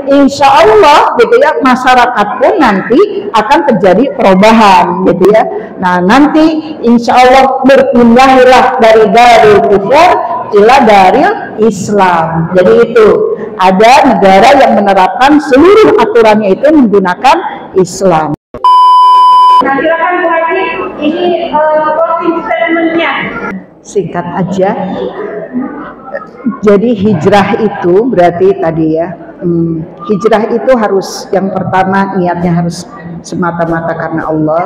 insya Allah gitu ya, masyarakat pun nanti akan terjadi perubahan gitu ya. Nah nanti insya Allah berpindahlah dari daril kufur ila daril Islam. Jadi itu ada negara yang menerapkan seluruh aturannya itu menggunakan Islam. Nah, silakan Bu Haji, ini closing statement-nya. Singkat aja. Jadi hijrah itu berarti tadi ya, hijrah itu harus yang pertama niatnya harus semata-mata karena Allah.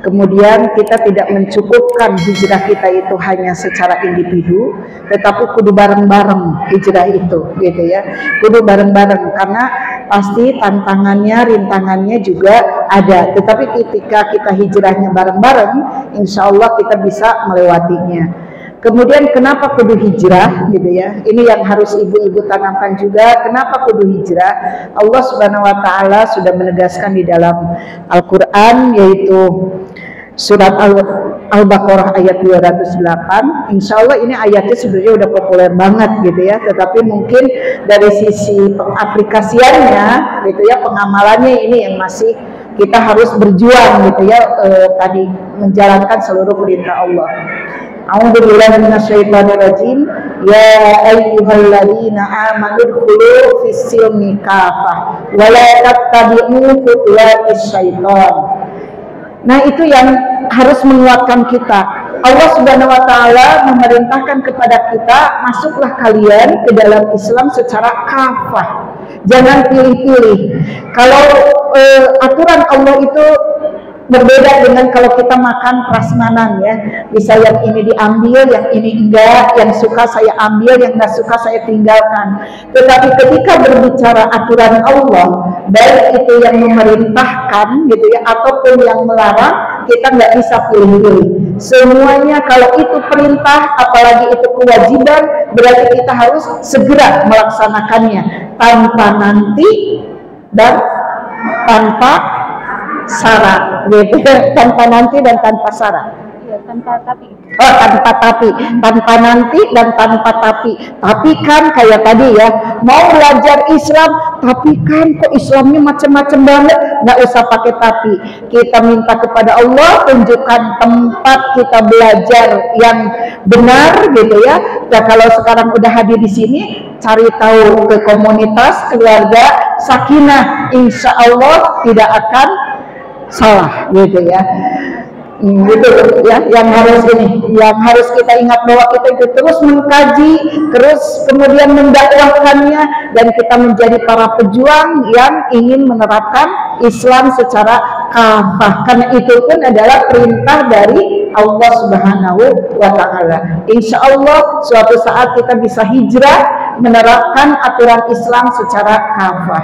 Kemudian kita tidak mencukupkan hijrah kita itu hanya secara individu, tetapi kudu bareng-bareng hijrah itu gitu ya. Kudu bareng-bareng karena pasti tantangannya, rintangannya juga ada. Tetapi ketika kita hijrahnya bareng-bareng, insya Allah kita bisa melewatinya. Kemudian kenapa kudu hijrah gitu ya? Ini yang harus ibu-ibu tanamkan juga. Kenapa kudu hijrah? Allah Subhanahu wa taala sudah menegaskan di dalam Al-Qur'an, yaitu surat Al-Baqarah ayat 208. Insya Allah ini ayatnya sebenarnya udah populer banget gitu ya, tetapi mungkin dari sisi pengaplikasiannya gitu ya, pengamalannya ini yang masih kita harus berjuang gitu ya, tadi menjalankan seluruh perintah Allah. A'udzubillahi minasyaitonirrajim. Ya ayyuhalladzina amanu dkhulu fis-silmi kafah wa la tattabi'u khutuwatis syaiton. Nah, itu yang harus menguatkan kita. Allah Subhanahu wa taala memerintahkan kepada kita, masuklah kalian ke dalam Islam secara kafah. Jangan pilih-pilih. Kalau aturan Allah itu berbeda dengan kalau kita makan prasmanan ya, bisa yang ini diambil, yang ini enggak, yang suka saya ambil, yang enggak suka saya tinggalkan. Tetapi ketika berbicara aturan Allah, baik itu yang memerintahkan gitu ya, ataupun yang melarang, kita nggak bisa pilih-pilih. Semuanya kalau itu perintah, apalagi itu kewajiban, berarti kita harus segera melaksanakannya tanpa nanti dan tanpa syarat, gitu. Tanpa nanti dan tanpa syarat. Ya, tanpa tapi. Oh, tanpa tapi, tanpa nanti dan tanpa tapi. Tapi kan kayak tadi ya, mau belajar Islam, tapi kan kok Islamnya macam-macam banget, nggak usah pakai tapi. Kita minta kepada Allah, tunjukkan tempat kita belajar yang benar gitu ya. Nah, kalau sekarang udah hadir di sini, cari tahu ke komunitas, keluarga, sakinah, insya Allah tidak akan salah gitu ya. Gitu ya, yang harus kita ingat bahwa kita itu terus mengkaji, terus kemudian mendakwahkannya, dan kita menjadi para pejuang yang ingin menerapkan Islam secara kafah, karena itu pun adalah perintah dari Allah Subhanahu wa taala. Insya Allah suatu saat kita bisa hijrah menerapkan aturan Islam secara kafah.